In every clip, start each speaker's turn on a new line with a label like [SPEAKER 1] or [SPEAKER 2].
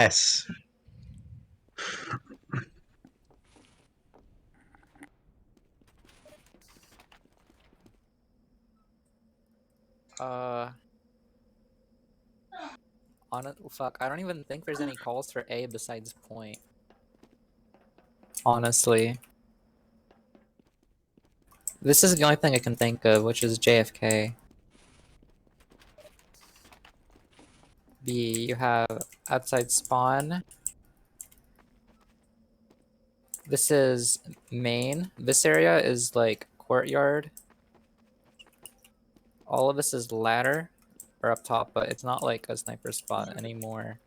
[SPEAKER 1] S.
[SPEAKER 2] On it, fuck, I don't even think there's any calls for A besides point. Honestly. This is the only thing I can think of, which is JFK. B, you have outside spawn. This is main. This area is like courtyard. All of this is ladder or up top, but it's not like a sniper spot anymore.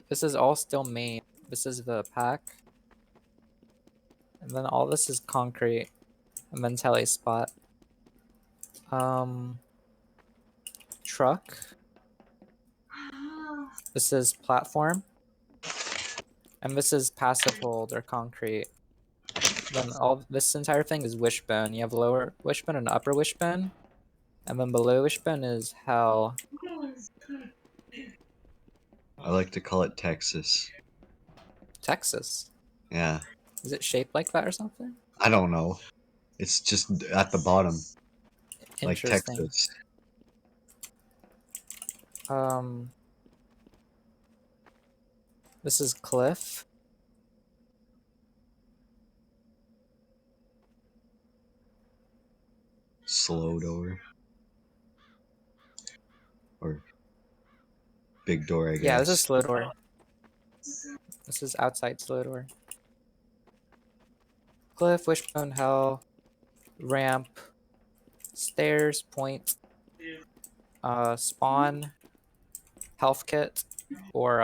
[SPEAKER 2] This is all still main. This is the pack. And then all this is concrete. And then tele spot. Truck. This is platform. And this is passive hold or concrete. Then all this entire thing is wishbone. You have lower wishbone and upper wishbone. And then below wishbone is hell.
[SPEAKER 1] I like to call it Texas.
[SPEAKER 2] Texas.
[SPEAKER 1] Yeah.
[SPEAKER 2] Is it shaped like that or something?
[SPEAKER 1] I don't know. It's just at the bottom. Like
[SPEAKER 2] Interesting.
[SPEAKER 1] Texas.
[SPEAKER 2] This is cliff.
[SPEAKER 1] Slow door. Or big door, I guess.
[SPEAKER 2] Yeah, this is slow door. This is outside slow door. Cliff, wishbone, hell, ramp, stairs, point, spawn, health kit, or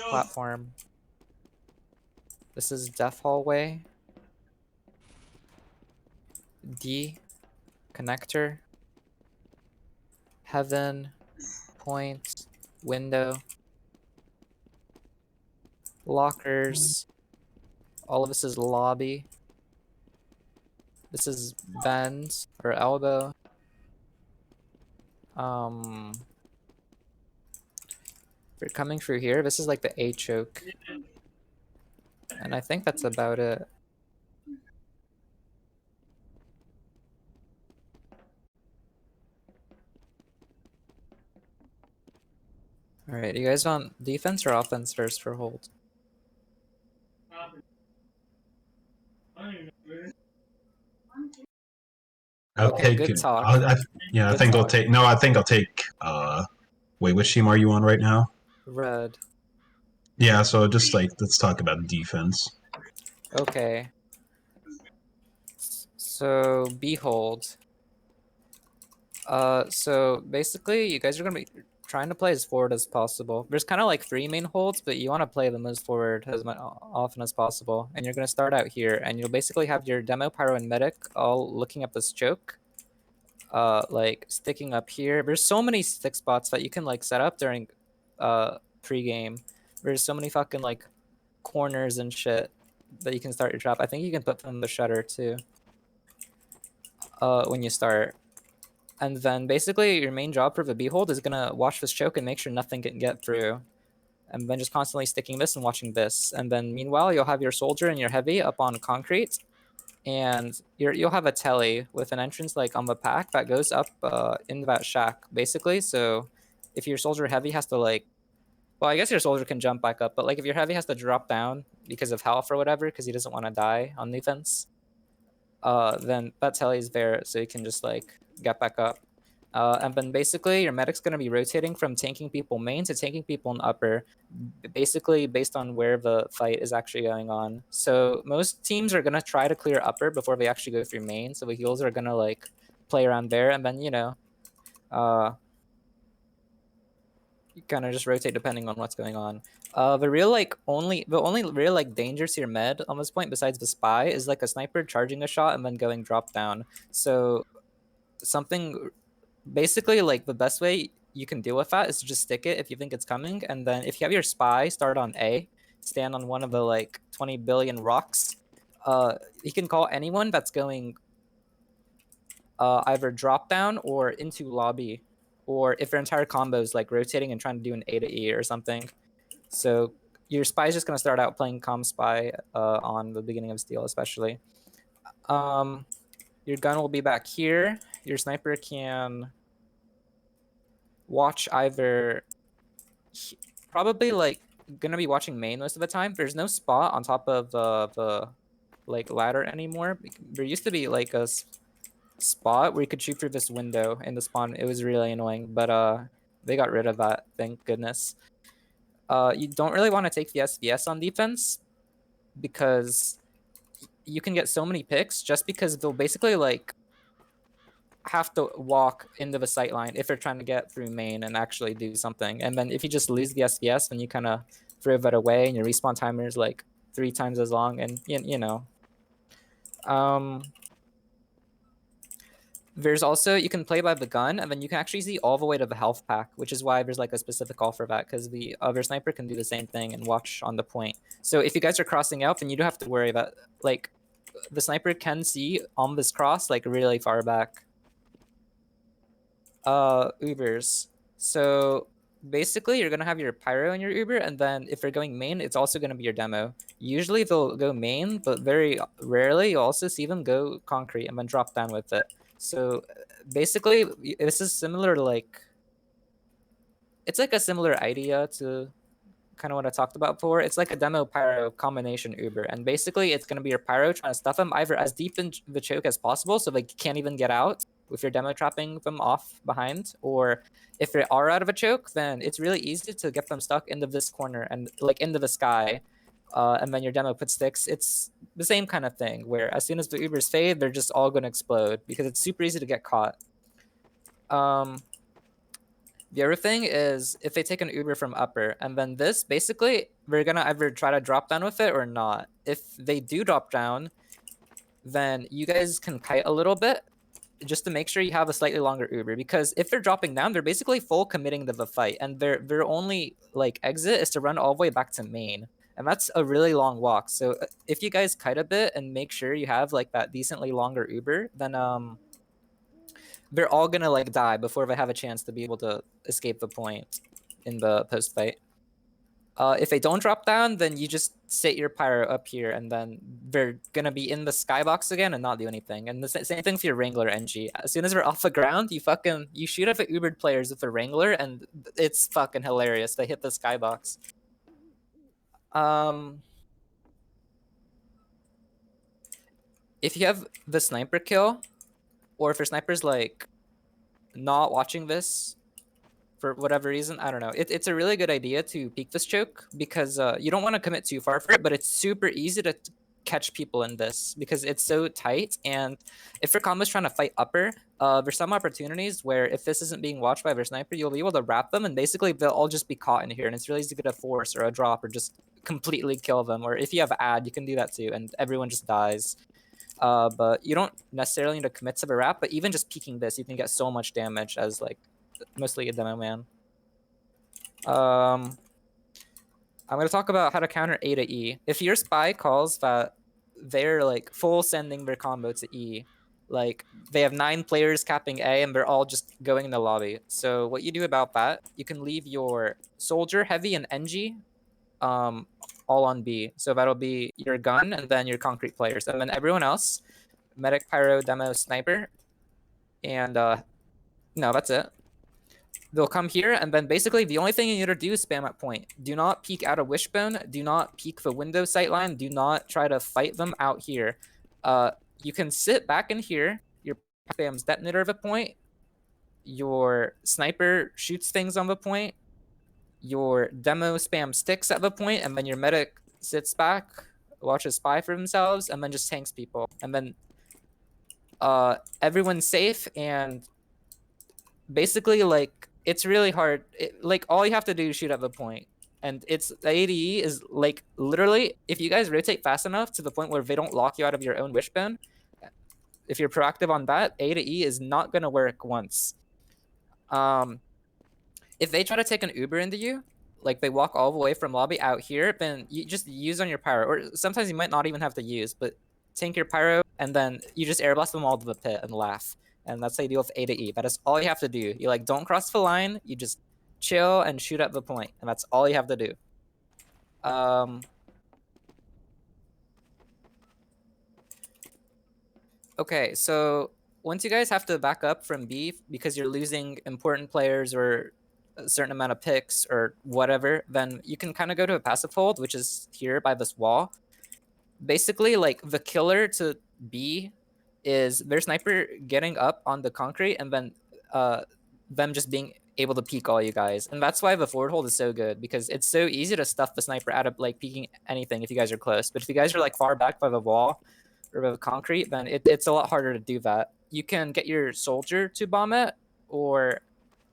[SPEAKER 2] platform. This is death hallway. D, connector, heaven, point, window, lockers. All of this is lobby. This is bend or elbow. If you're coming through here, this is like the A choke. And I think that's about it. Alright, you guys want defense or offense first for hold?
[SPEAKER 3] I'll
[SPEAKER 2] Okay,
[SPEAKER 3] take
[SPEAKER 2] good
[SPEAKER 3] it.
[SPEAKER 2] talk.
[SPEAKER 3] Yeah, I
[SPEAKER 2] Good
[SPEAKER 3] think I'll
[SPEAKER 2] talk.
[SPEAKER 3] take. No, I think I'll take. Wait, which team are you on right now?
[SPEAKER 2] Red.
[SPEAKER 3] Yeah, so just like let's talk about defense.
[SPEAKER 2] Okay. So behold. So basically you guys are gonna be trying to play as forward as possible. There's kind of like 3 main holds, but you want to play them as forward as often as possible. And you're gonna start out here, and you'll basically have your demo, pyro, and medic all looking at this choke. Like sticking up here. There's so many stick spots that you can like set up during pre-game. There's so many fucking like corners and shit that you can start your trap. I think you can put them in the shutter too. When you start. And then basically your main job for the behold is gonna watch this choke and make sure nothing can get through. And then just constantly sticking this and watching this. And then meanwhile you'll have your soldier and your heavy up on concrete. And you'll have a telly with an entrance like on the pack that goes up in that shack, basically. So if your soldier heavy has to like, well, I guess your soldier can jump back up, but like if your heavy has to drop down because of health or whatever, because he doesn't want to die on defense, then that telly is there, so you can just like get back up. And then basically your medic's gonna be rotating from tanking people main to tanking people in upper, basically based on where the fight is actually going on. So most teams are gonna try to clear upper before they actually go through main. So the heals are gonna like play around there, and then you kind of just rotate depending on what's going on. The only real like danger to your med on this point, besides the spy, is like a sniper charging a shot and then going drop down. So something basically like the best way you can deal with that is to just stick it if you think it's coming, and then if you have your spy start on A, stand on one of the like 20 billion rocks. You can call anyone that's going either drop down or into lobby, or if their entire combo is like rotating and trying to do an A to E or something. So your spy is just going to start out playing comm spy on the beginning of steal, especially. Your gun will be back here. Your sniper can watch either probably like gonna be watching main most of the time. There's no spot on top of the like ladder anymore. There used to be like a spot where you could shoot through this window in the spawn. It was really annoying, but they got rid of that, thank goodness. You don't really want to take the SVS on defense because you can get so many picks just because they'll basically like have to walk into the sight line if they're trying to get through main and actually do something. And then if you just lose the SVS, then you kind of throw that away and your respawn timer is like 3 times as long. And you know, there's also, you can play by the gun and then you can actually see all the way to the health pack, which is why there's like a specific call for that, because the other sniper can do the same thing and watch on the point. So if you guys are crossing out, then you don't have to worry about, like, the sniper can see on this cross like really far back. Ubers. So basically you're gonna have your pyro and your Uber, and then if they're going main, it's also gonna be your demo. Usually they'll go main, but very rarely you'll also see them go concrete and then drop down with it. So basically this is similar to like, it's like a similar idea to kind of what I talked about before. It's like a demo pyro combination Uber, and basically it's gonna be your pyro trying to stuff them either as deep in the choke as possible so they can't even get out with your demo trapping them off behind, or if they are out of a choke, then it's really easy to get them stuck into this corner and like into the sky, and then your demo put sticks. It's the same kind of thing where as soon as the Ubers fade, they're just all gonna explode because it's super easy to get caught. The other thing is if they take an Uber from upper, and then this, basically, we're gonna either try to drop down with it or not. If they do drop down, then you guys can kite a little bit just to make sure you have a slightly longer Uber, because if they're dropping down, they're basically full committing to the fight, and their only like exit is to run all the way back to main. And that's a really long walk. So if you guys kite a bit and make sure you have like that decently longer Uber, then they're all gonna like die before they have a chance to be able to escape the point in the post fight. If they don't drop down, then you just sit your pyro up here, and then they're gonna be in the skybox again and not do anything. And the same thing for your Wrangler NG. As soon as they're off the ground, you shoot at the Ubered players with the Wrangler, and it's fucking hilarious. They hit the skybox. If you have the sniper kill, or if your sniper's like not watching this for whatever reason, I don't know. It's a really good idea to peek this choke because you don't want to commit too far for it, but it's super easy to catch people in this because it's so tight. And if your combo's trying to fight upper, there's some opportunities where if this isn't being watched by their sniper, you'll be able to wrap them, and basically they'll all just be caught in here, and it's really easy to get a force or a drop or just completely kill them. Or if you have ad, you can do that too, and everyone just dies. But you don't necessarily need to commit to the wrap, but even just peeking this, you can get so much damage as like mostly a demo man. I'm gonna talk about how to counter A to E. If your spy calls that they're like full sending their combo to E, like they have 9 players capping A and they're all just going in the lobby. So what you do about that, you can leave your soldier, heavy, and NG all on B. So that'll be your gun and then your concrete players. And then everyone else, medic, pyro, demo, sniper, and no, that's it. They'll come here, and then basically the only thing you need to do is spam at point. Do not peek out of wishbone. Do not peek the window sightline. Do not try to fight them out here. You can sit back in here. Your spams detonator of a point. Your sniper shoots things on the point. Your demo spam sticks at the point, and then your medic sits back, watches spy for themselves, and then just tanks people. And then everyone's safe, and basically like it's really hard. Like all you have to do is shoot at the point, and it's the ADE is like literally if you guys rotate fast enough to the point where they don't lock you out of your own wishbone, if you're proactive on that, A to E is not gonna work once. If they try to take an Uber into you, like they walk all the way from lobby out here, then you just use on your pyro, or sometimes you might not even have to use, but tank your pyro, and then you just air blast them all to the pit and laugh. And that's how you deal with A to E. That is all you have to do. You like don't cross the line, you just chill and shoot at the point, and that's all you have to do. Okay, so once you guys have to back up from B because you're losing important players or a certain amount of picks or whatever, then you can kind of go to a passive hold, which is here by this wall. Basically, like the killer to B is their sniper getting up on the concrete and then them just being able to peek all you guys. And that's why the forward hold is so good, because it's so easy to stuff the sniper out of like peeking anything if you guys are close. But if you guys are like far back by the wall or by the concrete, then it's a lot harder to do that. You can get your soldier to bomb it, or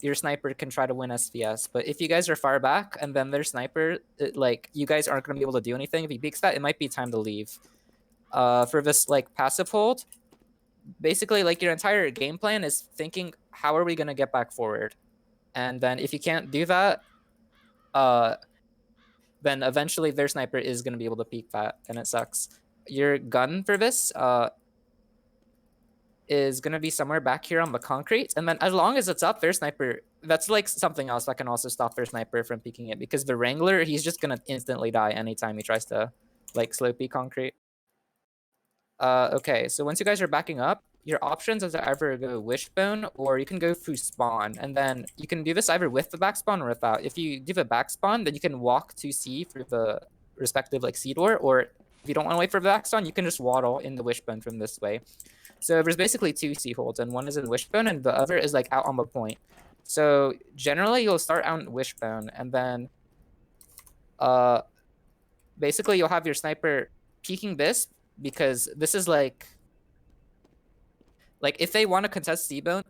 [SPEAKER 2] your sniper can try to win SVS. But if you guys are far back and then their sniper, like you guys aren't going to be able to do anything. If he peeks that, it might be time to leave. For this like passive hold, basically like your entire game plan is thinking, how are we going to get back forward? And then if you can't do that, then eventually their sniper is going to be able to peek that, and it sucks. Your gun for this is going to be somewhere back here on the concrete, and then as long as it's up, their sniper, that's like something else that can also stop their sniper from peeking it, because the Wrangler, he's just going to instantly die anytime he tries to like slow peek concrete. Okay, so once you guys are backing up, your options is to either go wishbone or you can go through spawn, and then you can do this either with the back spawn or without. If you do the back spawn, then you can walk to C through the respective like C door, or if you don't want to wait for the back spawn, you can just waddle in the wishbone from this way. So there's basically two C holds, and one is in wishbone and the other is like out on the point. So generally you'll start out in wishbone, and then basically you'll have your sniper peeking this, because this is like if they want to contest C-bone,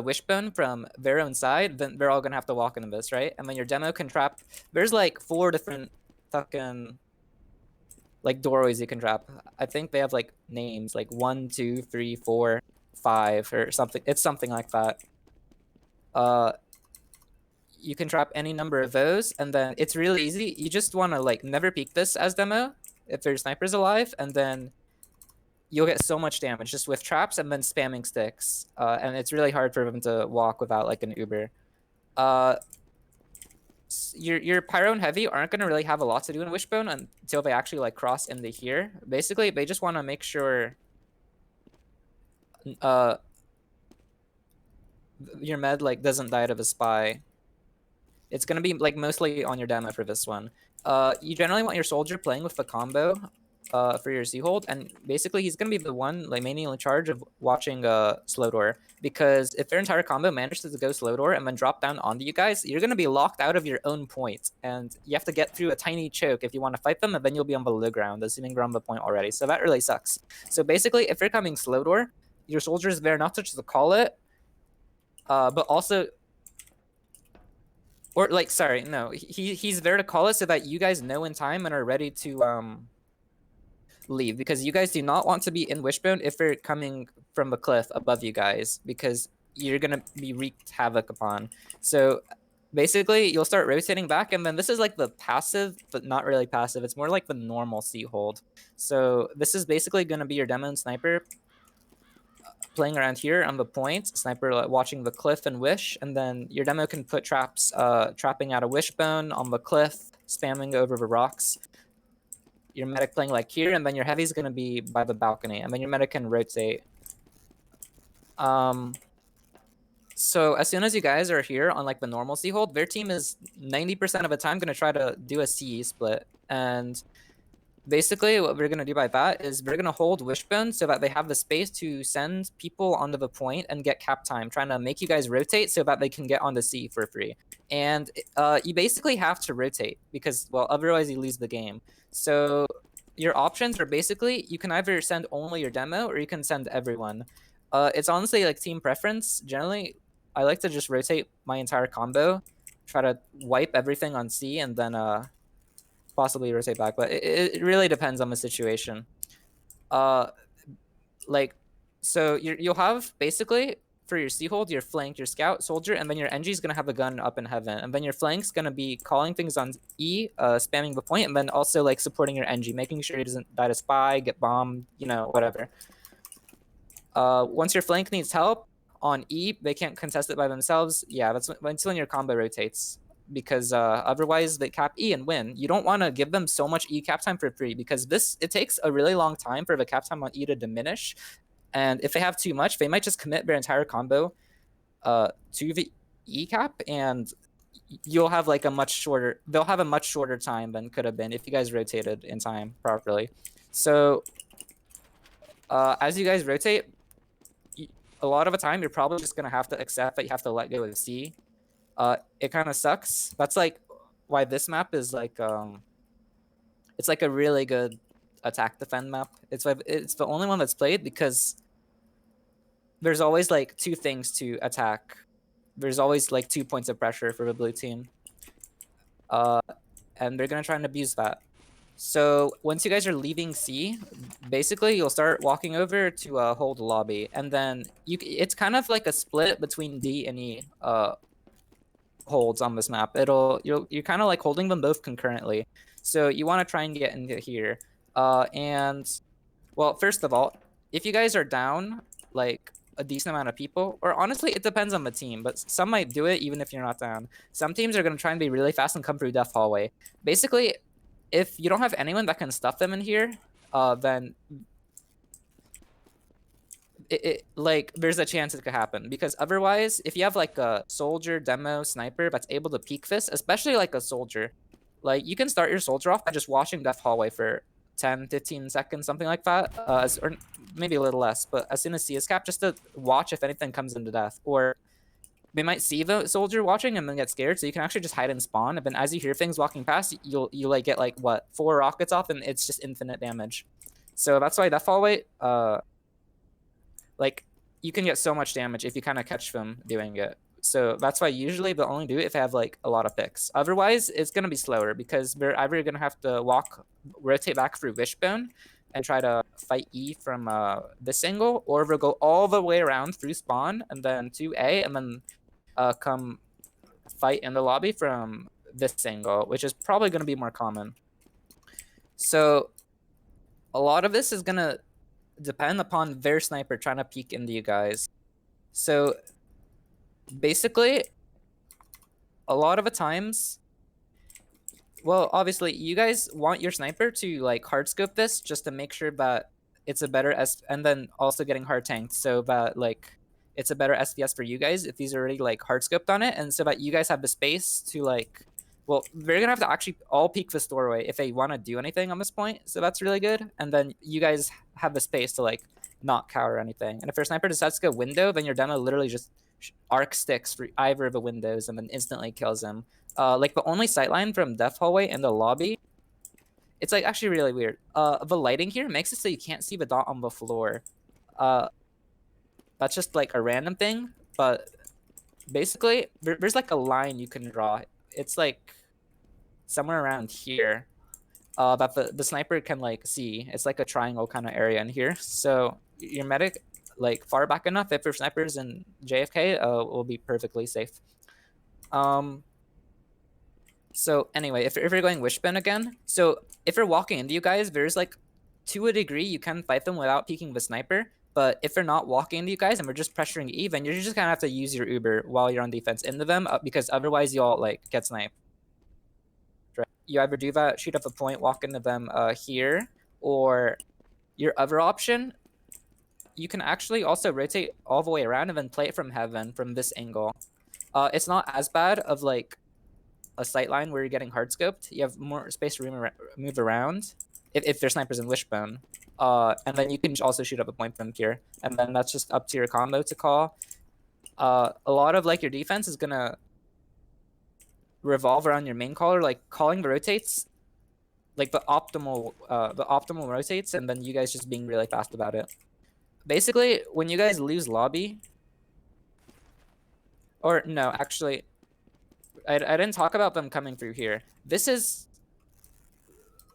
[SPEAKER 2] wishbone from their own side, then they're all gonna have to walk into this, right? And then your demo can trap. There's like 4 different fucking like doorways you can trap. I think they have like names like 1, 2, 3, 4, 5 or something. It's something like that. You can trap any number of those, and then it's really easy. You just want to like never peek this as demo if their sniper's alive, and then you'll get so much damage just with traps and then spamming sticks. And it's really hard for them to walk without like an Uber. Your pyro and heavy aren't going to really have a lot to do in wishbone until they actually like cross into here. Basically, they just want to make sure your med like doesn't die to the spy. It's going to be like mostly on your demo for this one. You generally want your soldier playing with the combo for your C hold, and basically he's gonna be the one like mainly in charge of watching slow door, because if their entire combo manages to go slow door and then drop down onto you guys, you're gonna be locked out of your own point, and you have to get through a tiny choke if you want to fight them, and then you'll be on the low ground, assuming they're on the point already. So that really sucks. So basically, if they're coming slow door, your soldier is there not to just call it, but also. Or like, sorry, no, he's there to call it so that you guys know in time and are ready to leave, because you guys do not want to be in wishbone if they're coming from the cliff above you guys, because you're gonna be wreaked havoc upon. So basically you'll start rotating back, and then this is like the passive, but not really passive. It's more like the normal C hold. So this is basically gonna be your demo and sniper playing around here on the point, sniper watching the cliff and wish, and then your demo can put traps, trapping out a wishbone on the cliff, spamming over the rocks. Your medic playing like here, and then your heavy's gonna be by the balcony, and then your medic can rotate. So as soon as you guys are here on like the normal C hold, their team is 90% of the time gonna try to do a C split, and basically what we're going to do by that is we're going to hold wishbone so that they have the space to send people onto the point and get cap time, trying to make you guys rotate so that they can get on the C for free. And you basically have to rotate, because, well, otherwise you lose the game. So your options are basically, you can either send only your demo or you can send everyone. It's honestly like team preference. Generally, I like to just rotate my entire combo, try to wipe everything on C, and then possibly rotate back, but it really depends on the situation. Like, so you'll have basically for your C hold, your flank, your scout, soldier, and then your NG is gonna have a gun up in heaven, and then your flank's gonna be calling things on E, spamming the point, and then also like supporting your NG, making sure he doesn't die to spy, get bombed, you know, whatever. Once your flank needs help on E, they can't contest it by themselves. Yeah, that's when your combo rotates. because otherwise they cap E and win. You don't want to give them so much E cap time for free, because it takes a really long time for the cap time on E to diminish. And if they have too much, they might just commit their entire combo to the E cap, and you'll have like they'll have a much shorter time than could have been if you guys rotated in time properly. So as you guys rotate, a lot of the time you're probably just gonna have to accept that you have to let go of C. It kind of sucks. That's like why this map is like it's like a really good attack defend map. It's the only one that's played because there's always like two things to attack. There's always like 2 points of pressure for the blue team. And they're gonna try and abuse that. So once you guys are leaving C, basically you'll start walking over to hold lobby, and then it's kind of like a split between D and E holds on this map. You're kind of like holding them both concurrently. So you want to try and get into here. And well, first of all, if you guys are down like a decent amount of people, or honestly, it depends on the team, but some might do it even if you're not down. Some teams are going to try and be really fast and come through Death Hallway. Basically, if you don't have anyone that can stuff them in here, then like there's a chance it could happen, because otherwise, if you have like a soldier, demo, sniper that's able to peek this, especially like a soldier, like you can start your soldier off by just watching Death Hallway for 10, 15 seconds, something like that, or maybe a little less, but as soon as C is capped, just to watch if anything comes into death. Or they might see the soldier watching and then get scared, so you can actually just hide and spawn, and then as you hear things walking past, you like get like what, 4 rockets off, and it's just infinite damage. So that's why Death Hallway, like you can get so much damage if you kind of catch them doing it. So that's why usually they'll only do it if they have like a lot of picks. Otherwise, it's gonna be slower, because they're either gonna have to rotate back through Wishbone and try to fight E from this angle, or they'll go all the way around through spawn and then to A, and then come fight in the lobby from this angle, which is probably gonna be more common. So a lot of this is gonna depend upon their sniper trying to peek into you guys. So basically, a lot of the times, well, obviously you guys want your sniper to like hard scope this just to make sure that it's a better and then also getting hard tanked, so that like it's a better SPS for you guys if he's already like hard scoped on it, and so that you guys have the space to like, well, they're gonna have to actually all peek this doorway if they want to do anything on this point, so that's really good. And then you guys have the space to like not cower anything. And if your sniper decides to go window, then your demo literally just arc sticks for either of the windows and then instantly kills him. Like the only sightline from Death Hallway in the lobby, it's like actually really weird. The lighting here makes it so you can't see the dot on the floor. That's just like a random thing, but basically there's like a line you can draw. It's like somewhere around here that the sniper can like see. It's like a triangle kind of area in here. So your medic, like far back enough, if your sniper's in JFK, will be perfectly safe. So anyway, if you're going Wishbone again, so if you're walking into you guys, there's like, to a degree, you can fight them without peeking the sniper. But if they're not walking into you guys and we're just pressuring E, then you're just gonna have to use your Uber while you're on defense into them, because otherwise you'll like get sniped. Right? You either do that, shoot up a point, walk into them here, or your other option, you can actually also rotate all the way around and then play it from heaven from this angle. It's not as bad of like a sight line where you're getting hard scoped. You have more space to move around if their sniper's in Wishbone. And then you can also shoot up a point from here, and then that's just up to your combo to call. A lot of like your defense is gonna revolve around your main caller, like calling the rotates, like the optimal rotates, and then you guys just being really fast about it. Basically, when you guys lose lobby, or no, actually, I didn't talk about them coming through here. This is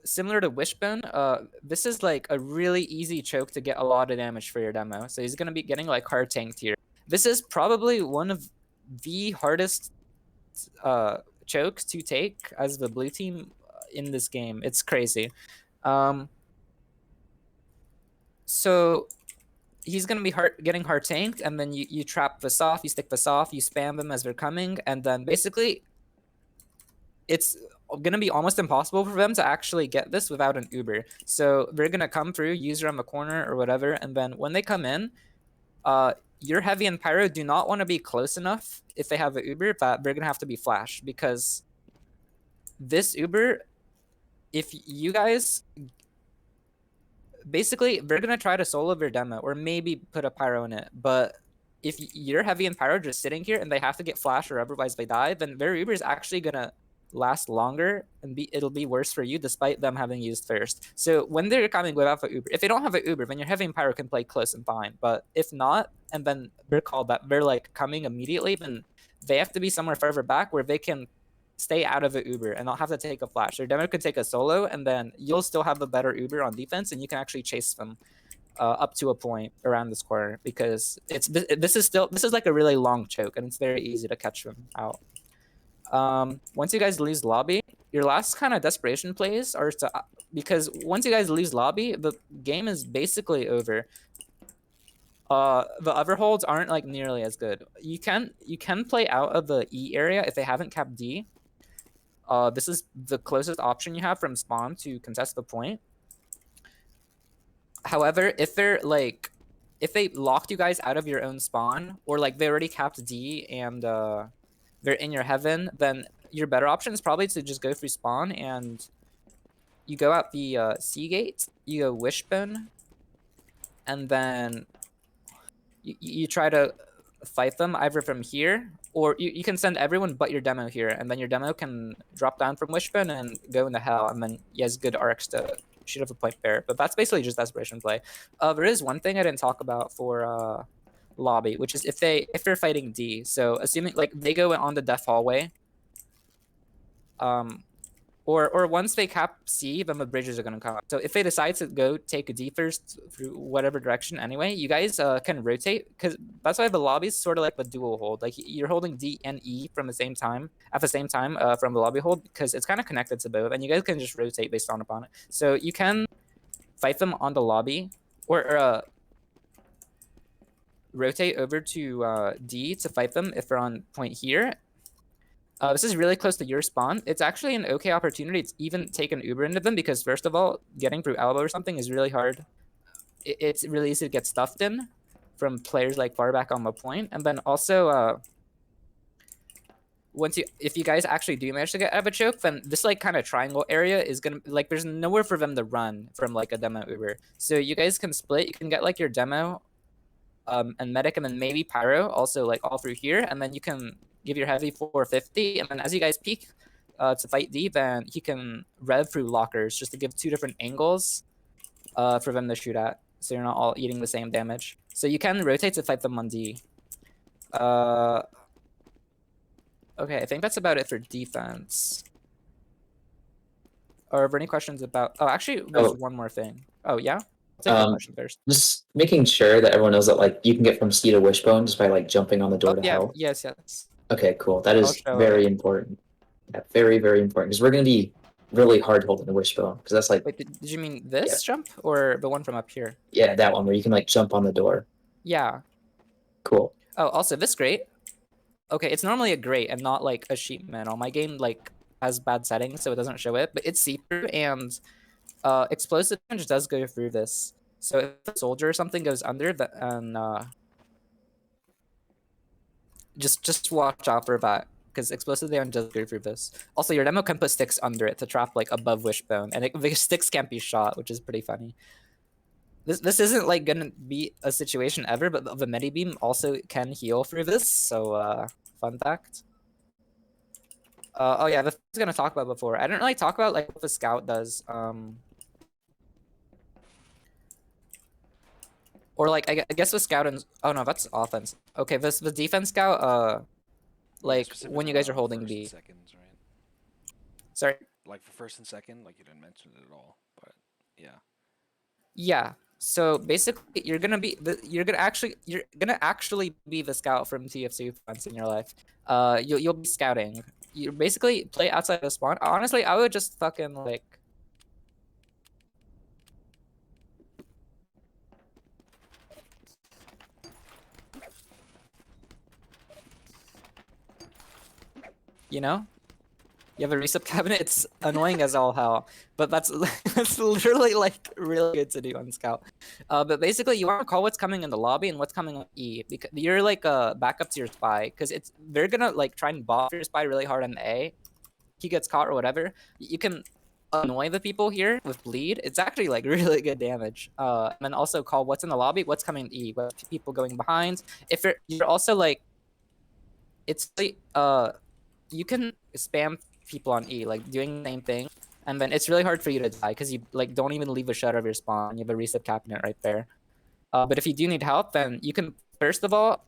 [SPEAKER 2] similar to Wishbone. This is like a really easy choke to get a lot of damage for your demo. So he's gonna be getting like hard tanked here. This is probably one of the hardest chokes to take as the blue team in this game. It's crazy. So he's gonna be getting hard tanked, and then you trap this off, you stick this off, you spam them as they're coming, and then basically it's gonna be almost impossible for them to actually get this without an Uber. So they're gonna come through, use around the corner or whatever, and then when they come in, your heavy and pyro do not want to be close enough if they have an Uber that they're gonna have to be flash, because this Uber, if you guys basically they're gonna try to solo their demo or maybe put a pyro in it, but if you're heavy and pyro just sitting here and they have to get flash or otherwise they die, then their Uber is actually gonna last longer and it'll be worse for you despite them having used first. So when they're coming without an Uber, if they don't have an Uber, then your heavy and pyro can play close and fine. But if not, and then they're called that they're like coming immediately, then they have to be somewhere further back where they can stay out of the Uber and not have to take a flash. Their demo could take a solo, and then you'll still have a better Uber on defense, and you can actually chase them up to a point around this corner, because this is like a really long choke, and it's very easy to catch them out. Once you guys lose lobby, your last kind of desperation plays are to, because once you guys lose lobby, the game is basically over. The other holds aren't like nearly as good. You can play out of the E area if they haven't capped D. This is the closest option you have from spawn to contest the point. However, if they locked you guys out of your own spawn, or like they already capped D and they're in your heaven, then your better option is probably to just go through spawn and you go out the C gate, you go wishbone, and then you try to fight them either from here, or you can send everyone but your demo here, and then your demo can drop down from wishbone and go into hell, and then he has good arcs to shoot up a point there. But that's basically just desperation play. There is one thing I didn't talk about for lobby, which is if they're fighting D. So assuming like they go on the death hallway, or once they cap C, then the bridges are gonna come up. So if they decide to go take a D first through whatever direction anyway, you guys can rotate, because that's why the lobby is sort of like the dual hold. Like you're holding D and E from the same time from the lobby hold, because it's kind of connected to both, and you guys can just rotate based on upon it. So you can fight them on the lobby, or rotate over to D to fight them if they're on point here. This is really close to your spawn. It's actually an okay opportunity to even take an Uber into them, because first of all, getting through elbow or something is really hard. It's really easy to get stuffed in from players like far back on the point. And then also, if you guys actually do manage to get out of a choke, then this like kind of triangle area is gonna, like, there's nowhere for them to run from like a demo Uber. So you guys can split. You can get like your demo and medic, and then maybe pyro also like all through here, and then you can give your heavy 450, and then as you guys peek to fight D, then he can rev through lockers just to give two different angles for them to shoot at, so you're not all eating the same damage. So you can rotate to fight them on D. Okay, I think that's about it for defense. Are there any questions about... Oh, actually, there's one more thing. Oh, yeah? Take the question first.
[SPEAKER 4] Just making sure that everyone knows that like you can get from C to wishbone just by like jumping on the door to hell.
[SPEAKER 2] Yes.
[SPEAKER 4] Okay, cool. That is very important. Yeah, very, very important, because we're gonna be really hard holding the wishbone, because that's like.
[SPEAKER 2] Wait, did you mean this jump or the one from up here?
[SPEAKER 4] Yeah, that one where you can like jump on the door.
[SPEAKER 2] Yeah.
[SPEAKER 4] Cool.
[SPEAKER 2] Oh, also this grate. Okay, it's normally a grate and not like a sheet metal. My game like has bad settings, so it doesn't show it, but it's see-through, and explosive damage does go through this. So if a soldier or something goes under, and just watch out for that, because explosive damage does go through this. Also, your demo can put sticks under it to trap like above wishbone, and the sticks can't be shot, which is pretty funny. This isn't like gonna be a situation ever, but the medi beam also can heal through this. So fun fact. Oh yeah, this is gonna talk about before. I didn't really talk about like what the scout does. Or like I guess the scout and oh no, that's offense. Okay, the defense scout. Like when you guys are holding B.
[SPEAKER 5] Seconds, right?
[SPEAKER 2] Sorry.
[SPEAKER 5] Like for first and second, like you didn't mention it at all, but yeah.
[SPEAKER 2] Yeah. So basically, you're gonna actually be the scout from TF2 once in your life. You'll be scouting. You basically play outside the spawn. Honestly, I would just fucking like. You know? You have a resup cabinet. It's annoying as all hell, but that's that's literally like really good to do on Scout. But basically, you want to call what's coming in the lobby and what's coming on E because you're like a backup to your spy because they're gonna like try and buff your spy really hard on A. He gets caught or whatever. You can annoy the people here with bleed. It's actually like really good damage. And then also call what's in the lobby, what's coming in E, what people going behind. If you're also like, it's like you can spam people on E, like doing the same thing, and then it's really hard for you to die because you like don't even leave a shadow of your spawn. You have a reset cabinet right there. But if you do need help, then you can first of all,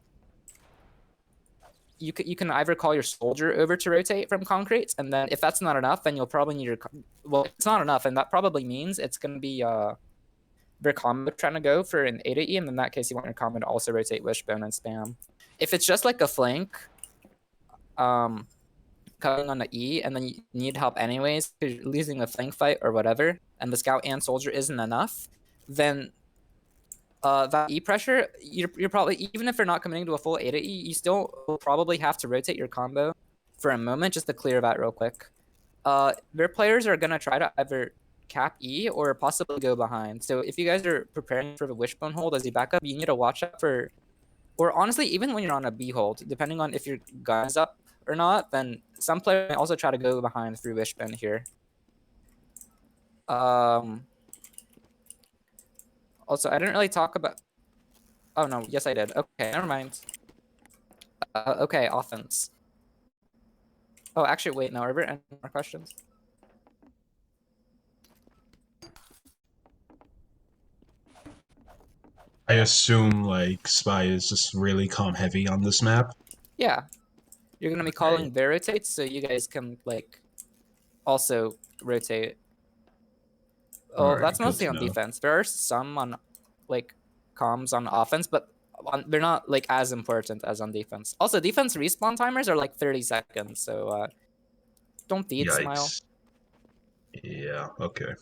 [SPEAKER 2] you can either call your soldier over to rotate from concrete, and then if that's not enough, then you'll probably need your well, it's not enough, and that probably means it's gonna be their combo trying to go for an A to E, and in that case, you want your combo to also rotate wishbone and spam. If it's just like a flank, coming on the E, and then you need help anyways because you're losing a flank fight or whatever, and the scout and soldier isn't enough, then that E pressure, you're probably, even if you're not committing to a full A to E, you still will probably have to rotate your combo for a moment just to clear that real quick. Their players are gonna try to either cap E or possibly go behind. So if you guys are preparing for the wishbone hold as you back up, you need to watch out for, or honestly, even when you're on a B hold, depending on if your gun's up or not, then some players may also try to go behind through wishbone here. Also, I didn't really talk about... Oh, no. Yes, I did. Okay, never mind. Okay, offense. Oh, actually, wait. No, are there any more questions?
[SPEAKER 3] I assume, like, Spy is just really calm heavy on this map.
[SPEAKER 2] Yeah. You're going to be calling their rotates, so you guys can, like, also rotate. Oh, that's mostly on defense. There are some on, like, comms on offense, but they're not like as important as on defense. Also, defense respawn timers are like 30 seconds, so don't feed smile.
[SPEAKER 3] Yeah, okay.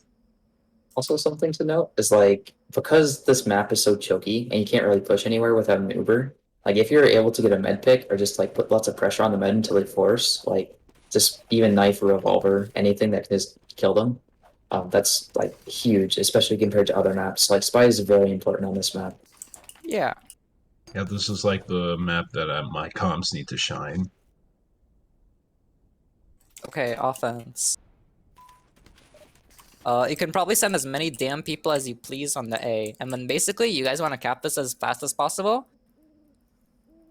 [SPEAKER 4] Also, something to note is like because this map is so choky and you can't really push anywhere without an Uber. Like if you're able to get a med pick or just like put lots of pressure on the med until they force, like just even knife or revolver, anything that can just kill them. That's like huge, especially compared to other maps. Like Spy is very important on this map.
[SPEAKER 2] Yeah.
[SPEAKER 3] Yeah, this is like the map that my comms need to shine.
[SPEAKER 2] Okay, offense. You can probably send as many damn people as you please on the A, and then basically you guys want to cap this as fast as possible.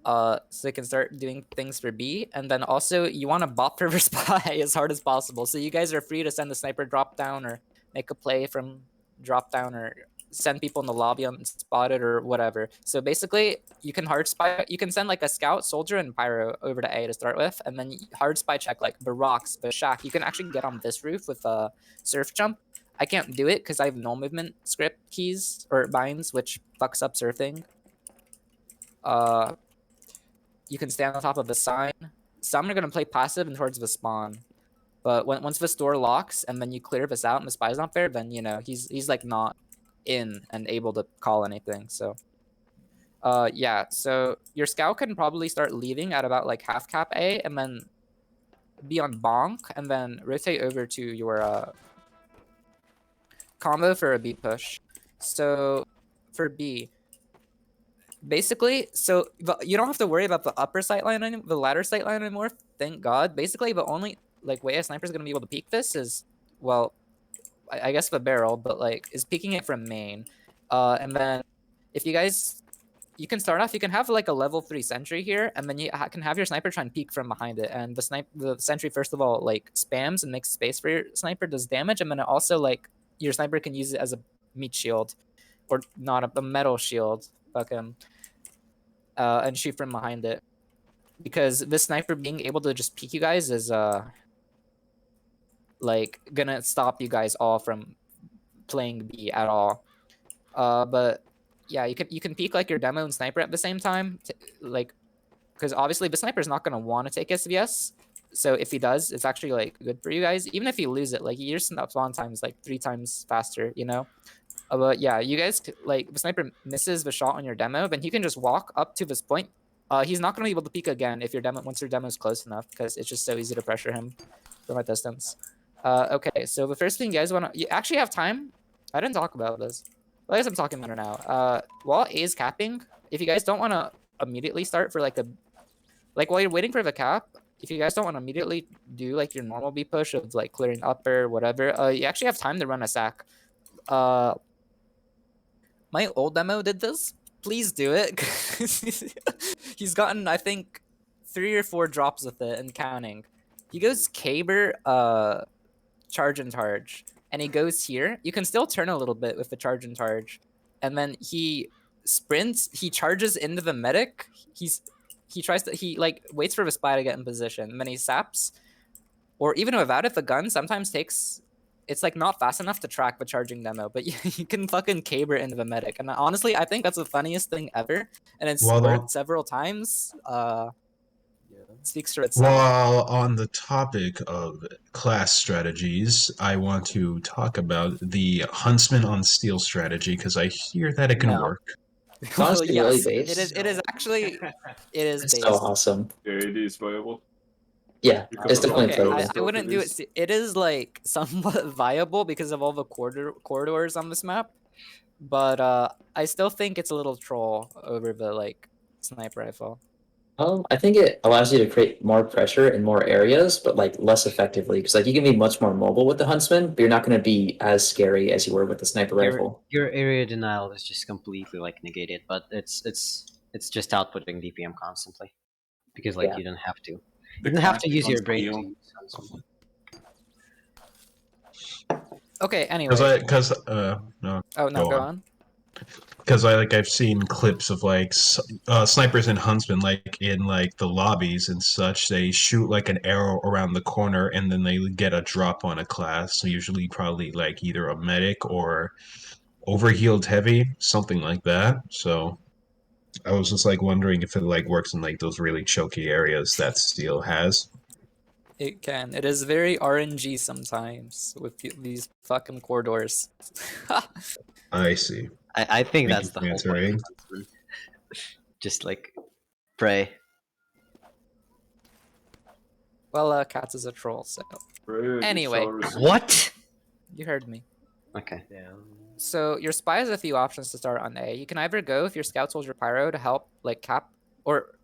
[SPEAKER 2] So they can start doing things for B, and then also you want to bop River Spy as hard as possible. So you guys are free to send the sniper drop down or make a play from drop down or send people in the lobby unspotted or whatever. So basically, you can hard spy. You can send like a scout, soldier, and pyro over to A to start with, and then hard spy check like the rocks, the shack. You can actually get on this roof with a surf jump. I can't do it because I have no movement script keys or binds, which fucks up surfing. You can stand on top of the sign. Some are gonna play passive and towards the spawn. But once this door locks and then you clear this out and the spy's not there, then you know he's like not in and able to call anything. So yeah, so your scout can probably start leaving at about like half cap A and then be on bonk and then rotate over to your combo for a B push. So for B, basically, so you don't have to worry about the upper sight line anymore, the ladder sight line anymore, thank God. Basically, the only like way a sniper is gonna be able to peek this is, well, I guess the barrel, but like is peeking it from main. And then if you guys, you can start off, you can have like a level 3 sentry here, and then you can have your sniper try and peek from behind it. And the sentry first of all like spams and makes space for your sniper, does damage, and then it also like your sniper can use it as a meat shield, or not a metal shield. Fuck him. And shoot from behind it, because this sniper being able to just peek you guys is like gonna stop you guys all from playing B at all. But yeah, you can peek like your demo and sniper at the same time, like because obviously the sniper is not gonna want to take SVS. So if he does, it's actually like good for you guys. Even if you lose it, like your spawn time is like 3 times faster, you know. But yeah, you guys, like, the sniper misses the shot on your demo, then he can just walk up to this point. He's not going to be able to peek again if your demo, once your demo is close enough, because it's just so easy to pressure him. from a distance. Okay, so the first thing you guys want to, you actually have time. I didn't talk about this. Well, I guess I'm talking about it now. While A is capping, if you guys don't want to immediately start for like a, like while you're waiting for the cap, if you guys don't want to immediately do like your normal B push of like clearing upper, whatever, you actually have time to run a sack. My old demo did this. Please do it. He's gotten, I think, 3 or 4 drops with it and counting. He goes Caber, charge and charge, and he goes here. You can still turn a little bit with the charge and charge, and then he sprints. He charges into the medic. He like waits for the spy to get in position, and then he saps. Or even without it, the gun sometimes takes. It's like not fast enough to track the charging demo, but you can fucking caber into the medic. And honestly, I think that's the funniest thing ever, and it's worked several times. It speaks for itself.
[SPEAKER 3] While on the topic of class strategies, I want to talk about the Huntsman on Steel strategy because I hear that it can
[SPEAKER 2] No.
[SPEAKER 3] work.
[SPEAKER 4] It's honestly really
[SPEAKER 2] Yes,
[SPEAKER 4] based.
[SPEAKER 2] it is actually it is
[SPEAKER 4] It's
[SPEAKER 2] based.
[SPEAKER 4] so awesome.
[SPEAKER 6] Yeah, it is viable.
[SPEAKER 4] Yeah,
[SPEAKER 6] Because
[SPEAKER 4] it's
[SPEAKER 6] of all
[SPEAKER 4] definitely
[SPEAKER 6] the
[SPEAKER 4] playable.
[SPEAKER 2] I wouldn't do it. It is like somewhat viable because of all the corridors on this map, but I still think it's a little troll over the like sniper rifle.
[SPEAKER 4] I think it allows you to create more pressure in more areas, but like less effectively. Because like you can be much more mobile with the huntsman, but you're not going to be as scary as you were with the sniper rifle.
[SPEAKER 7] Your area denial is just completely like negated, but it's just outputting DPM constantly because like you don't have to. You don't have to use your brain. To use Huntsman.
[SPEAKER 2] Okay. Anyway.
[SPEAKER 3] No.
[SPEAKER 2] Oh no, go on.
[SPEAKER 3] Because I've seen clips of like snipers and huntsmen like in like the lobbies and such. They shoot like an arrow around the corner and then they get a drop on a class. So usually probably like either a medic or overhealed heavy, something like that. So I was just like wondering if it like works in like those really choky areas that Steel has.
[SPEAKER 2] It can. It is very RNG sometimes with these fucking corridors.
[SPEAKER 3] I see.
[SPEAKER 7] I think
[SPEAKER 3] Thank
[SPEAKER 7] that's
[SPEAKER 3] you
[SPEAKER 7] the
[SPEAKER 3] for
[SPEAKER 7] whole point.
[SPEAKER 3] answering.
[SPEAKER 7] Of Huntsman. Just like pray.
[SPEAKER 2] Well, Katz is a troll, so anyway.
[SPEAKER 7] What?
[SPEAKER 2] You heard me.
[SPEAKER 7] Okay.
[SPEAKER 2] So your spy has a few options to start on A. You can either go if your scouts hold your pyro to help like cap, or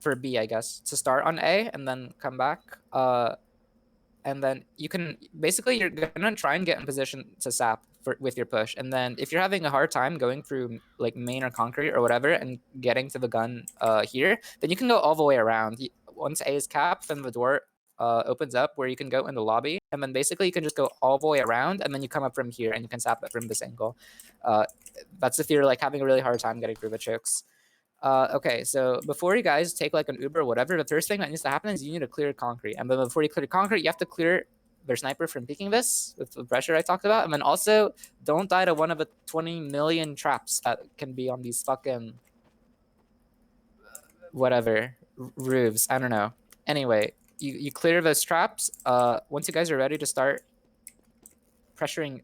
[SPEAKER 2] for B, I guess, to start on A and then come back. And then you can basically you're gonna try and get in position to sap with your push. And then if you're having a hard time going through like main or concrete or whatever and getting to the gun here, then you can go all the way around. Once A is capped, then the door opens up where you can go in the lobby, and then basically you can just go all the way around, and then you come up from here and you can sap it from this angle. That's if you're like having a really hard time getting through the chokes. Okay, so before you guys take like an Uber or whatever, the first thing that needs to happen is you need to clear concrete. And then before you clear concrete, you have to clear their sniper from peeking this with the pressure I talked about. And then also don't die to one of the 20 million traps that can be on these fucking whatever roofs. I don't know. Anyway, you clear those traps. Once you guys are ready to start pressuring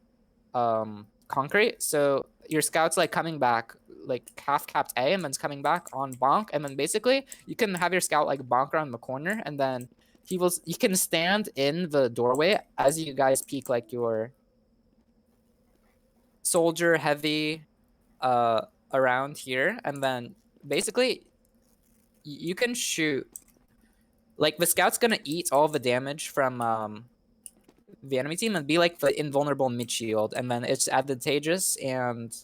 [SPEAKER 2] concrete, so your scout's like coming back, like half capped A, and then it's coming back on bonk, and then basically you can have your scout like bonk around the corner, and then you can stand in the doorway as you guys peek like your soldier heavy around here, and then basically you can shoot. Like the scout's gonna eat all the damage from the enemy team and be like the invulnerable mid shield, and then it's advantageous, and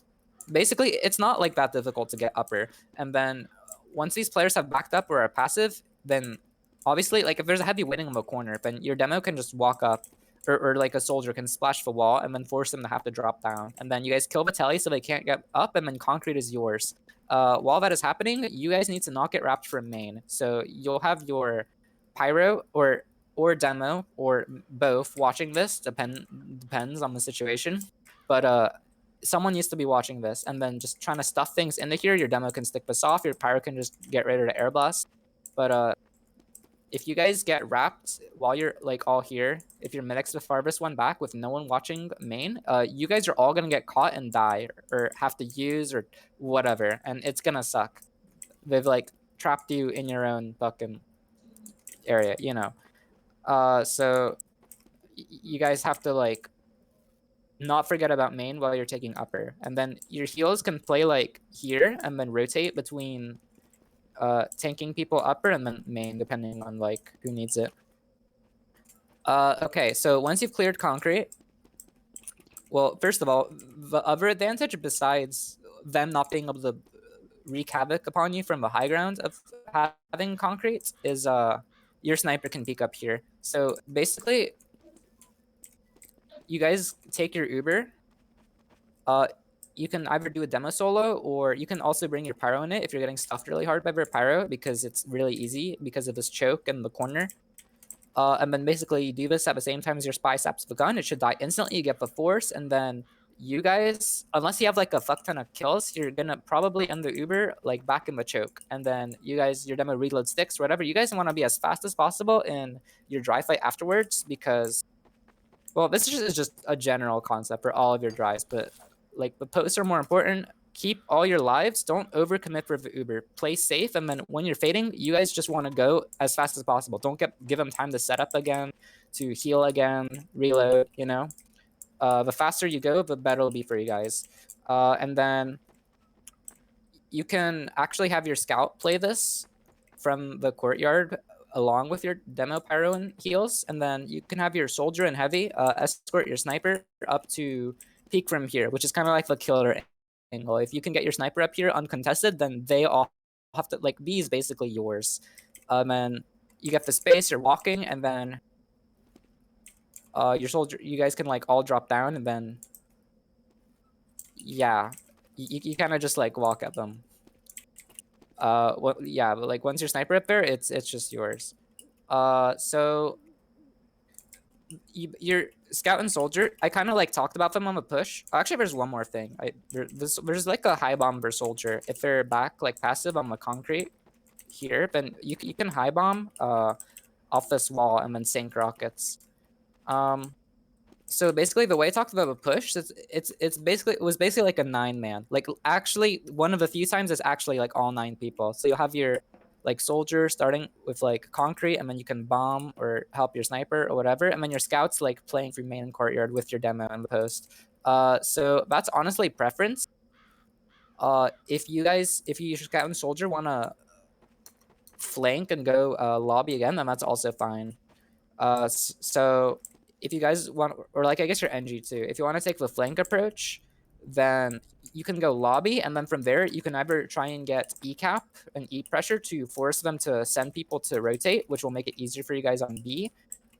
[SPEAKER 2] basically it's not like that difficult to get upper. And then once these players have backed up or are passive, then obviously like if there's a heavy winning in the corner, then your demo can just walk up, or like a soldier can splash the wall and then force them to have to drop down, and then you guys kill the telly so they can't get up, and then concrete is yours. While that is happening, you guys need to not get wrapped from main, so you'll have your pyro or demo or both watching this, depends on the situation, but someone needs to be watching this and then just trying to stuff things into here. Your demo can stick this off, your pyro can just get ready to air blast. But if you guys get wrapped while you're like all here, if your medic's the farthest one back with no one watching main, you guys are all gonna get caught and die or have to use or whatever, and it's gonna suck. They've like trapped you in your own fucking area, you know. So you guys have to like not forget about main while you're taking upper, and then your heals can play like here and then rotate between tanking people upper and then main depending on like who needs it. Okay, so once you've cleared concrete, well, first of all, the other advantage besides them not being able to wreak havoc upon you from the high ground of having concrete is your sniper can peek up here. So basically, you guys take your Uber. You can either do a demo solo, or you can also bring your pyro in it if you're getting stuffed really hard by their pyro, because it's really easy because of this choke in the corner. And then basically you do this at the same time as your spy saps the gun. It should die instantly. You get the force, and then you guys, unless you have like a fuck ton of kills, you're gonna probably end the Uber like back in the choke. And then you guys, your demo reload sticks, whatever. You guys want to be as fast as possible in your dry fight afterwards, because, well, this is just a general concept for all of your drives, but like the posts are more important. Keep all your lives. Don't overcommit for the Uber. Play safe, and then when you're fading, you guys just want to go as fast as possible. Don't give them time to set up again, to heal again, reload. You know, the faster you go, the better it'll be for you guys. And then you can actually have your scout play this from the courtyard along with your demo pyro and heals, and then you can have your soldier and heavy escort your sniper up to peek from here, which is kind of like the killer angle. If you can get your sniper up here uncontested, then they all have to, like, B is basically yours. And you get the space, you're walking, and then your soldier, you guys can like all drop down, and then yeah, you kind of just like walk at them. Well, yeah, but like once your sniper up there, it's just yours. So your scout and soldier, I kind of like talked about them on the push. Actually, there's one more thing. There's like a high bomb for soldier. If they're back like passive on the concrete here, then you can high bomb off this wall and then sink rockets. So basically, the way I talked about the push, it's basically, it was basically like a 9-man. Like actually, one of the few times it's actually like all 9 people. So you'll have your like soldier starting with like concrete, and then you can bomb or help your sniper or whatever, and then your scouts like playing through main and courtyard with your demo and the post. So that's honestly preference. If you scout and soldier wanna flank and go lobby again, then that's also fine. So if you guys want, or like I guess your NG too, if you want to take the flank approach, then you can go lobby, and then from there you can either try and get E cap and E pressure to force them to send people to rotate, which will make it easier for you guys on B,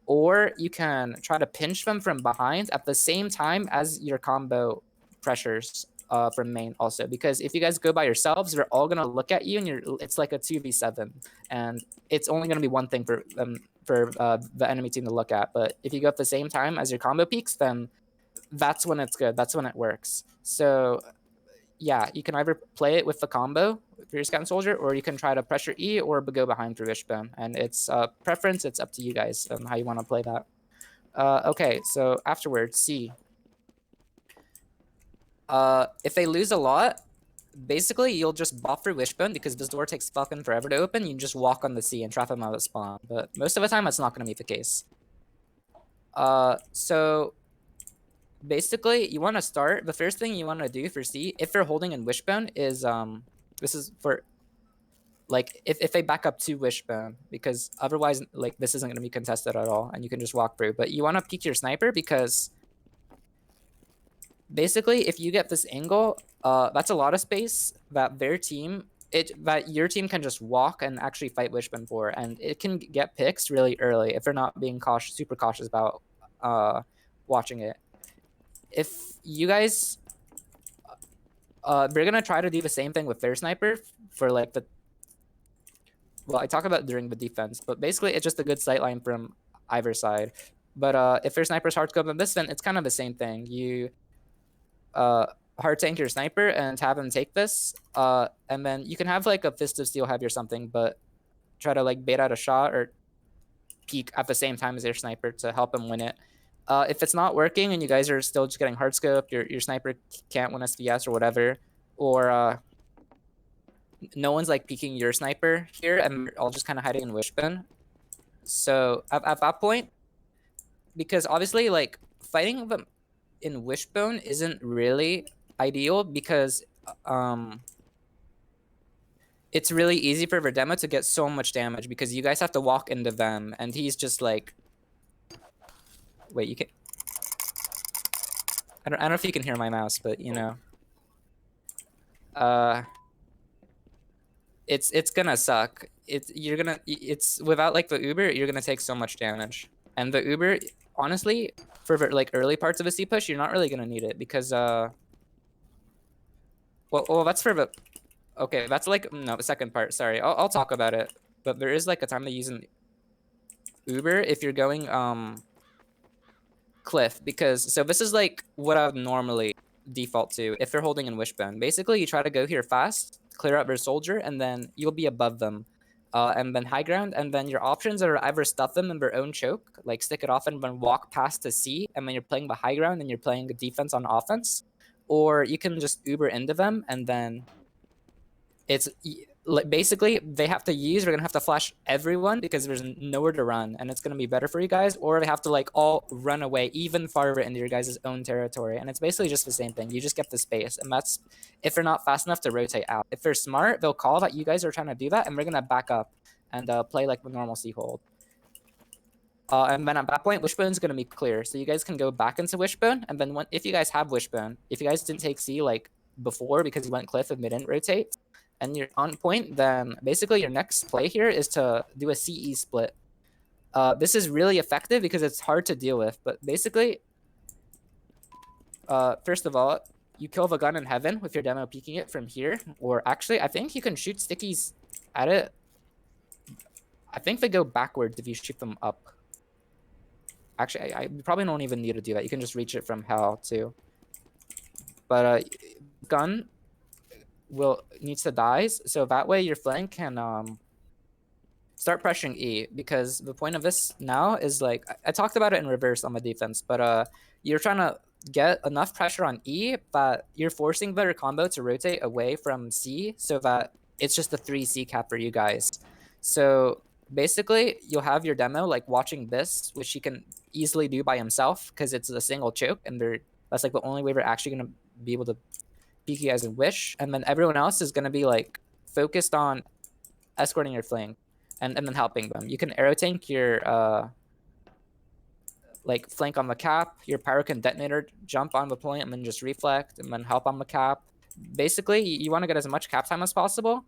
[SPEAKER 2] or you can try to pinch them from behind at the same time as your combo pressures from main also, because if you guys go by yourselves, they're all gonna look at you, and it's like a 2v7, and it's only gonna be one thing for the enemy team to look at. But if you go at the same time as your combo peaks, then that's when it's good. That's when it works. So yeah, you can either play it with the combo for your scout and soldier, or you can try to pressure E or go behind for Wishbone. And it's preference. It's up to you guys on how you want to play that. Okay, so afterwards, C. If they lose a lot, basically you'll just buff for Wishbone, because this door takes fucking forever to open. You just walk on the C and trap them out of spawn. But most of the time, that's not going to be the case. So basically, you want to start. The first thing you want to do for C, if they're holding in Wishbone, is this is for like if they back up to Wishbone, because otherwise like this isn't going to be contested at all, and you can just walk through. But you want to peek your sniper, because basically if you get this angle, that's a lot of space that their team, that your team can just walk and actually fight Wishbone for, and it can get picks really early if they're not being super cautious about watching it. If you guys, they're gonna try to do the same thing with their sniper for like the, well, I talk about during the defense, but basically it's just a good sightline from either side. But if their sniper's hard scope on this, then it's kind of the same thing. You hard tank your sniper and have him take this, and then you can have like a fist of steel heavy or something, but try to like bait out a shot or peek at the same time as your sniper to help him win it. If it's not working and you guys are still just getting hard scope, your sniper can't win SVS or whatever, or no one's like peeking your sniper here, and they're all just kind of hiding in Wishbone. So at that point, because obviously like fighting them in Wishbone isn't really ideal because it's really easy for Verdemmo to get so much damage because you guys have to walk into them, and he's just like, wait, you can. I don't know if you can hear my mouse, but you know, it's gonna suck. It's without like the Uber, you're gonna take so much damage, and the Uber, honestly, for like early parts of a C push, you're not really gonna need it because well, that's for the. Okay, that's like no the second part. Sorry, I'll talk about it. But there is like a time to use an Uber if you're going cliff, because so this is like what I would normally default to if they're holding in Wishbone. Basically, you try to go here fast, clear out their soldier, and then you'll be above them. And then high ground, and then your options are either stuff them in their own choke, like stick it off and then walk past to C, and then you're playing the high ground and you're playing the defense on offense, or you can just Uber into them and then it's basically they have to use. We're gonna have to flash everyone because there's nowhere to run, and it's gonna be better for you guys. Or they have to like all run away even farther into your guys' own territory, and it's basically just the same thing. You just get the space, and that's if they're not fast enough to rotate out. If they're smart, they'll call that you guys are trying to do that, and we're gonna back up and play like the normal C hold. And then at that point, Wishbone's gonna be clear, so you guys can go back into Wishbone, and then if you guys have Wishbone, if you guys didn't take C like before because you went cliff and they didn't rotate, and you're on point, then basically your next play here is to do a CE split. This is really effective because it's hard to deal with, but basically, first of all, you kill the gun in heaven with your demo peeking it from here, or actually, I think you can shoot stickies at it. I think they go backwards if you shoot them up. Actually, I probably don't even need to do that. You can just reach it from hell too. But gun needs to die, so that way your flank can start pressuring E, because the point of this now is like I talked about it in reverse on the defense, but you're trying to get enough pressure on E that you're forcing their combo to rotate away from C so that it's just a 3C cap for you guys. So basically you'll have your demo like watching this, which he can easily do by himself because it's a single choke, and that's like the only way we're actually gonna be able to peek you guys in Wish, and then everyone else is gonna be like focused on escorting your flank and then helping them. You can arrow tank your like flank on the cap, your pyro can detonator jump on the point and then just reflect and then help on the cap. Basically you want to get as much cap time as possible,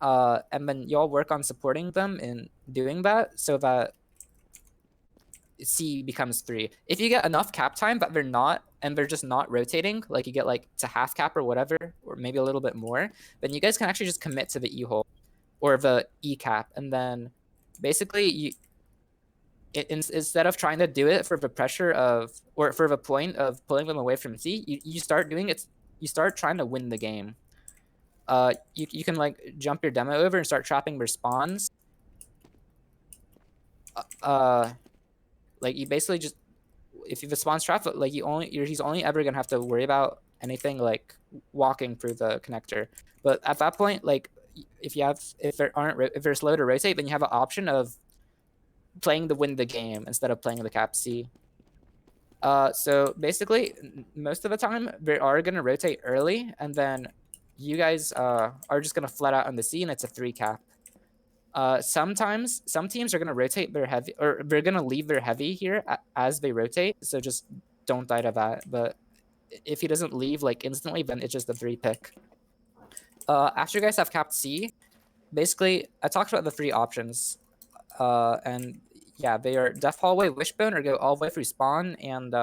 [SPEAKER 2] and then y'all work on supporting them in doing that so that C becomes 3. If you get enough cap time but they're just not rotating, like you get like to half cap or whatever, or maybe a little bit more, then you guys can actually just commit to the E hole or the E cap, and then basically instead of trying to do it for the pressure of or for the point of pulling them away from C, you start doing it. You start trying to win the game. You can like jump your demo over and start trapping their spawns. Like you basically just, if the spawn's trapped, like he's only ever gonna have to worry about anything like walking through the connector. But at that point, like if they're slow to rotate, then you have an option of playing to win the game instead of playing the cap C. So basically, most of the time they are gonna rotate early, and then you guys are just gonna flat out on the C, and it's a 3 cap. Sometimes some teams are gonna rotate their heavy, or they're gonna leave their heavy here as they rotate. So just don't die to that. But if he doesn't leave like instantly, then it's just a 3 pick. After you guys have capped C, basically I talked about the 3 options, and yeah, they are Death Hallway, Wishbone, or go all the way through spawn and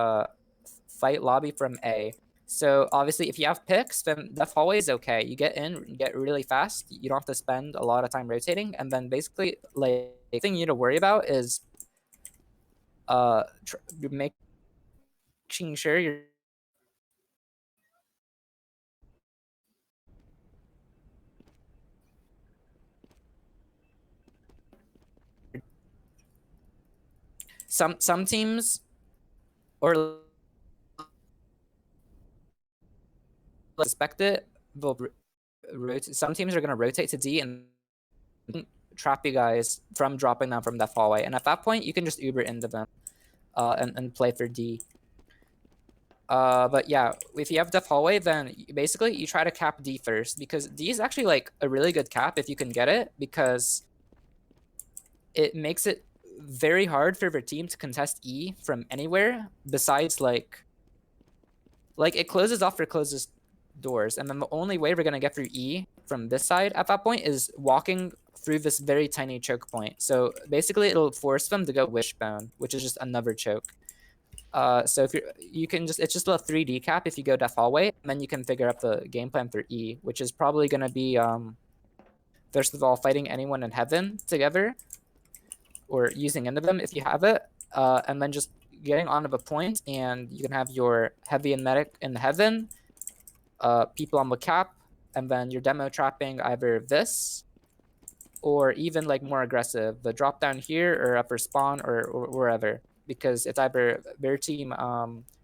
[SPEAKER 2] fight lobby from A. So obviously, if you have picks, then Death Hallway is okay. You get in, you get really fast. You don't have to spend a lot of time rotating, and then basically, like the thing you need to worry about is making sure you're some teams or suspect it. Some teams are going to rotate to D and trap you guys from dropping them from Death Hallway, and at that point, you can just Uber into them. and play for D. But yeah, if you have Death Hallway, then basically you try to cap D first, because D is actually like a really good cap if you can get it, because it makes it very hard for your team to contest E from anywhere besides like it closes off or closes doors, and then the only way we're gonna get through E from this side at that point is walking through this very tiny choke point. So basically it'll force them to go Wishbone, which is just another choke. So if you can just, it's just a 3D cap if you go Death Hallway, and then you can figure out the game plan for E, which is probably gonna be first of all fighting anyone in heaven together, or using into them if you have it, and then just getting onto the point, and you can have your heavy and medic in heaven, people on the cap, and then your demo trapping either this or even like more aggressive, the drop down here or upper spawn or wherever, because it's either their team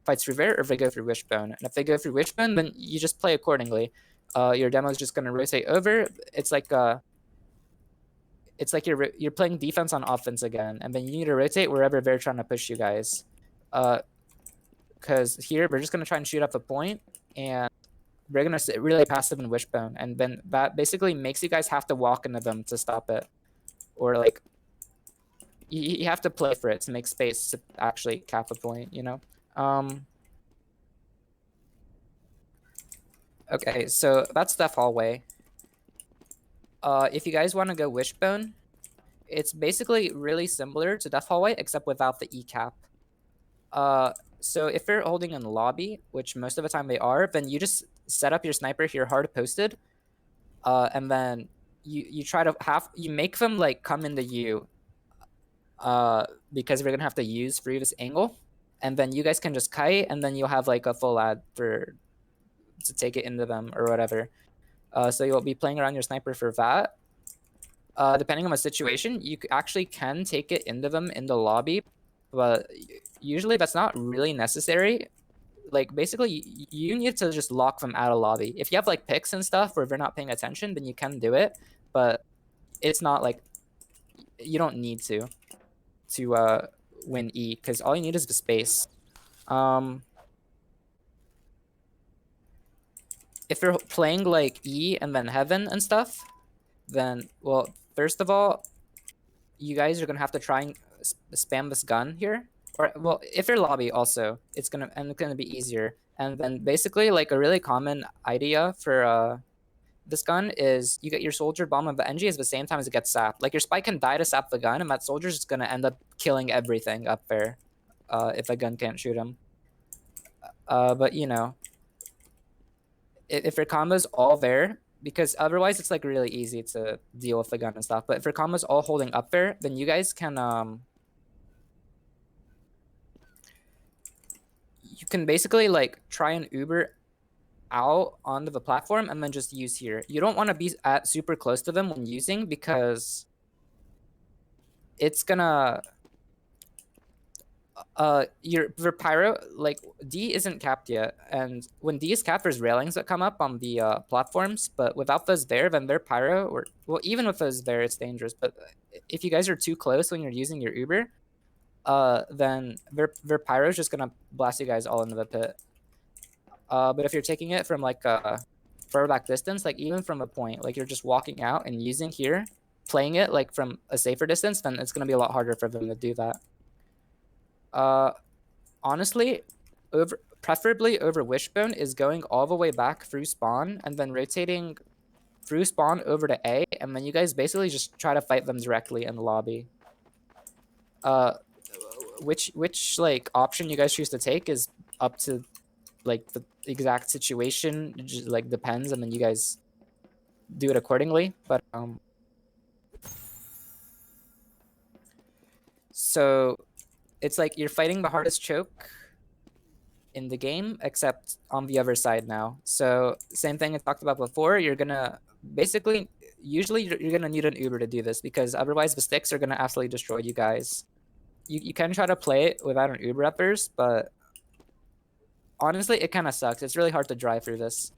[SPEAKER 2] fights through there or they go through Wishbone. And if they go through Wishbone, then you just play accordingly. Your demo is just going to rotate over. It's like you're playing defense on offense again, and then you need to rotate wherever they're trying to push you guys. Because here we're just going to try and shoot up a point, and we're going to sit really passive in Wishbone, and then that basically makes you guys have to walk into them to stop it. Or like, you have to play for it to make space to actually cap a point, you know? Okay, so that's Death Hallway. If you guys want to go Wishbone, it's basically really similar to Death Hallway, except without the E cap. So if they're holding in the lobby, which most of the time they are, then you just set up your sniper here hard posted, and then you try to you make them like come into you, because we're gonna have to use through this angle, and then you guys can just kite, and then you'll have like a full ad to take it into them or whatever. So you'll be playing around your sniper for that. Depending on the situation, you actually can take it into them in the lobby, but usually that's not really necessary. Like basically you need to just lock them out of lobby. If you have like picks and stuff where they're not paying attention, then you can do it, but it's not like, you don't need to win E, because all you need is the space. If you're playing like E and then heaven and stuff, then, well, first of all, you guys are gonna have to try and spam this gun here. Or, well, if you're lobby also, it's gonna be easier. And then basically like a really common idea for this gun is you get your soldier bomb of the NG at the same time as it gets sapped. Like your spike can die to sap the gun, and that soldier's just gonna end up killing everything up there, if a gun can't shoot him. But you know, if your combo's all there, because otherwise it's like really easy to deal with the gun and stuff. But if your combo's all holding up there, then you guys can you can basically like try and Uber out onto the platform and then just use here. You don't want to be at super close to them when using, because it's gonna your pyro, like D isn't capped yet, and when D is capped, there's railings that come up on the platforms, but without those there, then their pyro, or well, even with those there, it's dangerous. But if you guys are too close when you're using your Uber, then their pyro is just gonna blast you guys all into the pit. But if you're taking it from like a far back distance, like even from a point, like you're just walking out and using here, playing it like from a safer distance, then it's gonna be a lot harder for them to do that. Honestly, preferably over Wishbone is going all the way back through spawn and then rotating through spawn over to A, and then you guys basically just try to fight them directly in the lobby. Which like option you guys choose to take is up to like the exact situation, just like depends, and then you guys do it accordingly. But so it's like you're fighting the hardest choke in the game, except on the other side now. So same thing I talked about before, you're gonna basically, usually you're gonna need an Uber to do this, because otherwise the sticks are gonna absolutely destroy you guys. You can try to play it without an Uber at first, but honestly it kind of sucks. It's really hard to drive through this.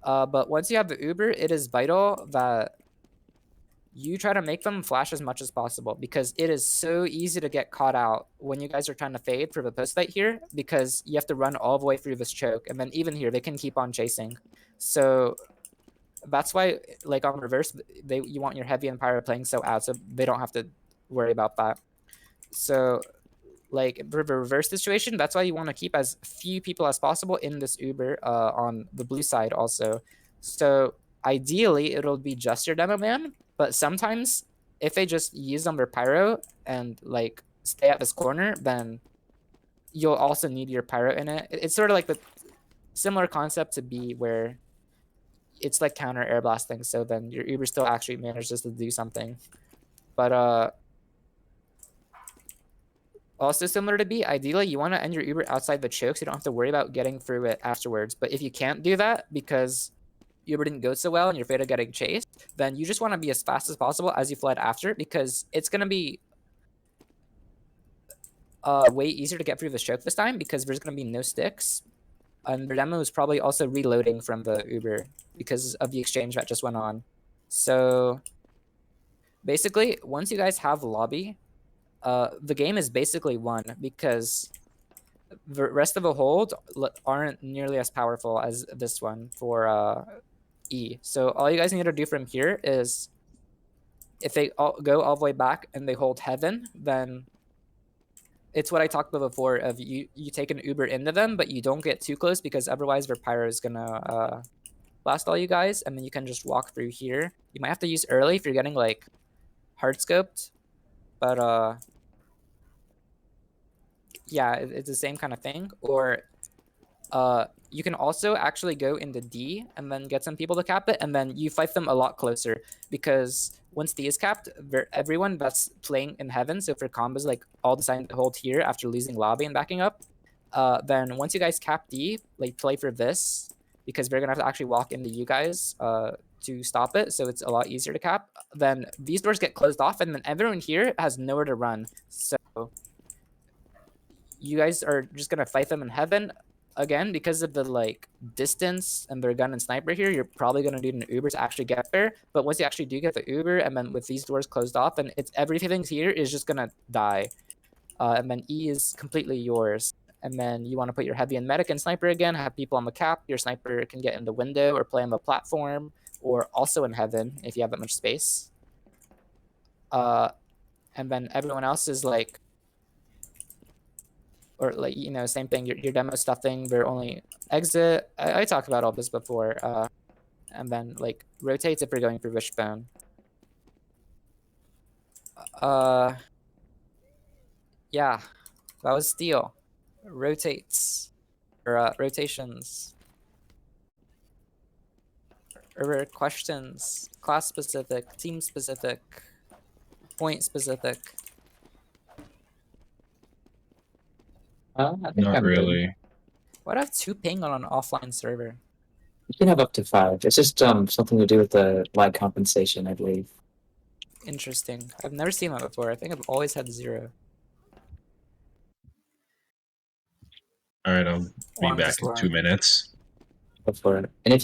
[SPEAKER 2] But once you have the Uber, it is vital that you try to make them flash as much as possible because it is so easy to get caught out when you guys are trying to fade for the post fight here because you have to run all the way through this choke. And then even here, they can keep on chasing. So that's why, like on reverse, you want your heavy and pyro playing so out so they don't have to worry about that. So like for the reverse situation, that's why you want to keep as few people as possible in this Uber on the blue side also. So ideally, it'll be just your demo man, but sometimes if they just use on their pyro and like stay at this corner, then you'll also need your pyro in it. It's sort of like the similar concept to B where it's like counter air blasting, so then your Uber still actually manages to do something. But also similar to B, ideally you want to end your Uber outside the choke so you don't have to worry about getting through it afterwards. But if you can't do that because Uber didn't go so well and you're afraid of getting chased, then you just want to be as fast as possible as you fled after because it's going to be way easier to get through the choke this time because there's going to be no sticks. And the demo is probably also reloading from the Uber because of the exchange that just went on. So basically, once you guys have lobby, the game is basically won because the rest of the hold aren't nearly as powerful as this one for E. So all you guys need to do from here is if they go all the way back and they hold heaven, then it's what I talked about before of you take an Uber into them, but you don't get too close because otherwise their pyro is gonna blast all you guys, and then you can just walk through here. You might have to use early if you're getting like hard scoped, but yeah, it's the same kind of thing. Or you can also actually go into D and then get some people to cap it, and then you fight them a lot closer because once D is capped, everyone that's playing in heaven, so for combos like all deciding to hold here after losing lobby and backing up, then once you guys cap D, like play for this, because they're gonna have to actually walk into you guys to stop it, so it's a lot easier to cap, then these doors get closed off and then everyone here has nowhere to run. So you guys are just gonna fight them in heaven. Again, because of the like distance and their gun and sniper here, you're probably gonna need an Uber to actually get there. But once you actually do get the Uber, and then with these doors closed off, and it's everything here is just gonna die, and then E is completely yours. And then you want to put your heavy and medic and sniper again, have people on the cap. Your sniper can get in the window or play on the platform, or also in heaven if you have that much space. And then everyone else is like, or like, you know, same thing, your demo stuffing, they're only exit. I talked about all this before. And then like rotates if you're going for wishbone. Yeah, that was steel. Rotates, or rotations. Or questions, class specific, team specific, point specific.
[SPEAKER 4] I think
[SPEAKER 3] Not
[SPEAKER 4] I'm good.
[SPEAKER 3] really.
[SPEAKER 2] Why'd I have 2 ping on an offline server?
[SPEAKER 4] You can have up to 5. It's just something to do with the lag compensation, I believe.
[SPEAKER 2] Interesting. I've never seen that before. I think I've always had 0.
[SPEAKER 3] All right, I'll be
[SPEAKER 2] Well, I'm
[SPEAKER 3] back
[SPEAKER 2] just
[SPEAKER 3] in 2
[SPEAKER 2] learning.
[SPEAKER 3] minutes.
[SPEAKER 4] Go for it. And if you